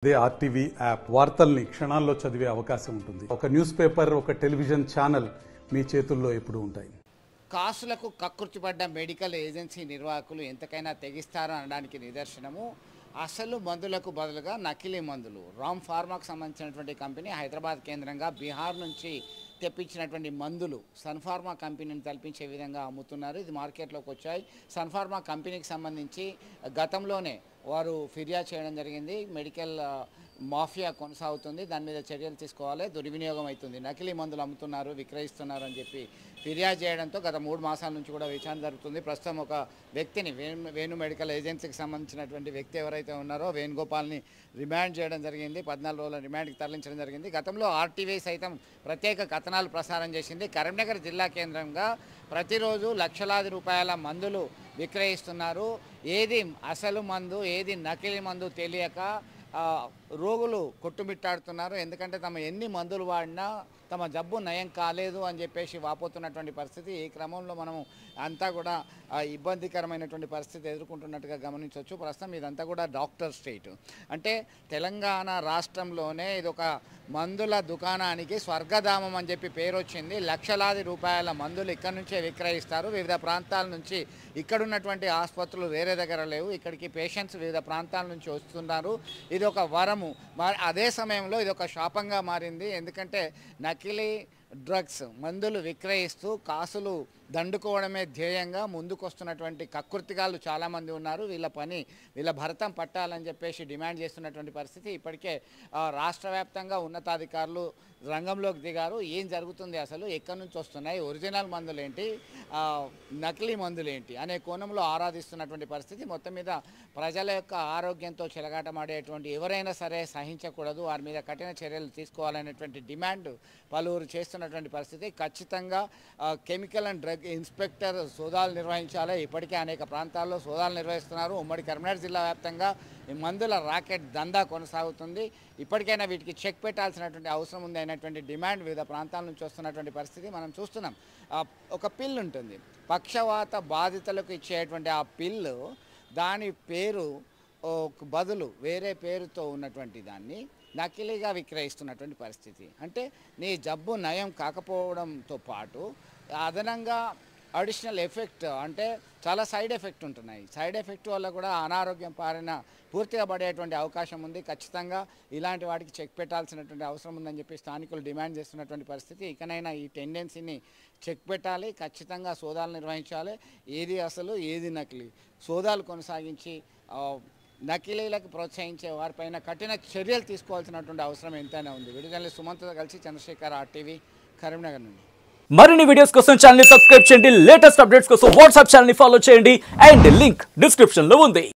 అదే RTV app వార్తల్ని క్షణాల్లో చదివే అవకాశం ఉంటుంది. ఒక న్యూస్ పేపర్, ఒక టెలివిజన్ ఛానల్ మీ చేతుల్లో ఎప్పుడూ ఉంటాయి. కాసులకు కక్కుర్తిపడ్డ మెడికల్ ఏజెన్సీ నిర్వాహకులు ఎంతకైనా తెగిస్తారో అనడానికి నిదర్శనము అసలు మందులకు బదులుగా నకిలీ మందులు. రామ్ ఫార్మాకు సంబంధించినటువంటి కంపెనీ హైదరాబాద్ కేంద్రంగా బీహార్ నుంచి తెప్పించినటువంటి మందులు సన్ఫార్మా కంపెనీని తలపించే విధంగా అమ్ముతున్నారు. ఇది మార్కెట్లోకి వచ్చాయి. సన్ఫార్మా కంపెనీకి సంబంధించి గతంలోనే వారు ఫిర్యాదు చేయడం జరిగింది. మెడికల్ మాఫియా కొనసాగుతుంది, దాని మీద చర్యలు తీసుకోవాలి, దుర్వినియోగం అవుతుంది, నకిలీ మందులు అమ్ముతున్నారు, విక్రయిస్తున్నారు అని చెప్పి ఫిర్యాదు చేయడంతో గత 3 మాసాల నుంచి కూడా విచారణ జరుగుతుంది. ప్రస్తుతం ఒక వ్యక్తిని వేణు మెడికల్ ఏజెన్సీకి సంబంధించినటువంటి వ్యక్తి ఎవరైతే ఉన్నారో వేణుగోపాల్ని రిమాండ్ చేయడం జరిగింది. 14 రోజుల రిమాండ్కి తరలించడం జరిగింది. గతంలో ఆర్టీవీ సైతం ప్రత్యేక కథనాలు ప్రసారం చేసింది. కరీంనగర్ జిల్లా కేంద్రంగా ప్రతిరోజు లక్షలాది రూపాయల మందులు విక్రయిస్తున్నారు. ఏది అసలు మందు ఏది నకిలీ మందు తెలియక రోగులు కొట్టుమిట్టాడుతున్నారు. ఎందుకంటే తమ ఎన్ని మందులు వాడినా తమ జబ్బు నయం కాలేదు అని చెప్పేసి వాపోతున్నటువంటి పరిస్థితి. ఈ క్రమంలో మనము అంతా కూడా ఇబ్బందికరమైనటువంటి పరిస్థితి ఎదుర్కొంటున్నట్టుగా గమనించవచ్చు. ప్రస్తుతం ఇదంతా కూడా డాక్టర్ స్టేట్. అంటే తెలంగాణ రాష్ట్రంలోనే ఇదొక మందుల దుకాణానికి స్వర్గధామం అని చెప్పి పేరు వచ్చింది. లక్షలాది రూపాయల మందులు ఇక్కడ నుంచే విక్రయిస్తారు. వివిధ ప్రాంతాల నుంచి ఇక్కడున్నటువంటి ఆసుపత్రులు వేరే దగ్గర లేవు, ఇక్కడికి పేషెంట్స్ వివిధ ప్రాంతాల నుంచి వస్తున్నారు. ఇది ఒక వరము. అదే సమయంలో ఇది ఒక శాపంగా మారింది. ఎందుకంటే నకిలీ డ్రగ్స్ మందులు విక్రయిస్తూ కాసులు దండుకోవడమే ధ్యేయంగా ముందుకొస్తున్నటువంటి కక్కుర్తిగాళ్ళు చాలామంది ఉన్నారు. వీళ్ళ భరతం పట్టాలని చెప్పేసి డిమాండ్ చేస్తున్నటువంటి పరిస్థితి. ఇప్పటికే రాష్ట్ర వ్యాప్తంగా ఉన్నతాధికారులు రంగంలోకి దిగారు. ఏం జరుగుతుంది, అసలు ఎక్కడి నుంచి వస్తున్నాయి, ఒరిజినల్ మందులేంటి, నకిలీ మందులేంటి అనే కోణంలో ఆరాధిస్తున్నటువంటి పరిస్థితి. మొత్తం మీద ప్రజల యొక్క ఆరోగ్యంతో చెలగాటమాడేటువంటి ఎవరైనా సరే సహించకూడదు, వారి మీద కఠిన చర్యలు తీసుకోవాలనేటువంటి డిమాండ్ పలువురు చేస్తున్నటువంటి పరిస్థితి. ఖచ్చితంగా కెమికల్ అండ్ డ్రగ్ ఇన్స్పెక్టర్ సోదాలు నిర్వహించాలి. ఇప్పటికే అనేక ప్రాంతాల్లో సోదాలు నిర్వహిస్తున్నారు. ఉమ్మడి కరీంనగర్ జిల్లా వ్యాప్తంగా ఈ మందుల రాకెట్ దందా కొనసాగుతుంది. ఇప్పటికైనా వీటికి చెక్ పెట్టాల్సినటువంటి అవసరం ఉంది అనేటువంటి డిమాండ్ వివిధ ప్రాంతాల నుంచి వస్తున్నటువంటి పరిస్థితి మనం చూస్తున్నాం. ఒక పిల్ ఉంటుంది, పక్షవాత బాధితులకు ఇచ్చేటువంటి ఆ పిల్లు, దాని పేరు బదులు వేరే పేరుతో ఉన్నటువంటి దాన్ని నకిలీగా విక్రయిస్తున్నటువంటి పరిస్థితి. అంటే నీ జబ్బు నయం కాకపోవడంతో పాటు అదనంగా అడిషనల్ ఎఫెక్ట్, అంటే చాలా సైడ్ ఎఫెక్ట్ ఉంటున్నాయి. సైడ్ ఎఫెక్ట్ వల్ల కూడా అనారోగ్యం పారిన పూర్తిగా పడేటువంటి అవకాశం ఉంది. ఖచ్చితంగా ఇలాంటి వాటికి చెక్ పెట్టాల్సినటువంటి అవసరం ఉందని చెప్పి స్థానికులు డిమాండ్ చేస్తున్నటువంటి పరిస్థితి. ఇకనైనా ఈ టెండెన్సీని చెక్ పెట్టాలి, ఖచ్చితంగా సోదాలు నిర్వహించాలి. ఏది అసలు ఏది నకిలీ సోదాలు కొనసాగించి నకిలీలకు ప్రోత్సహించే వారిపైన కఠిన చర్యలు తీసుకోవాల్సినటువంటి అవసరం ఎంతైనా ఉంది. విడుదల సుమంత్తో కలిసి చంద్రశేఖర్, ఆర్టీవీ, కరీంనగర్ నుండి. మరిన్ని వీడియోస్ కోసం ఛానల్ ని సబ్స్క్రైబ్ చేయండి. లేటెస్ట్ అప్డేట్స్ కోసం వాట్సాప్ ఛానల్ ని ఫాలో చేయండి. అండ్ లింక్ డిస్క్రిప్షన్ లో ఉంది.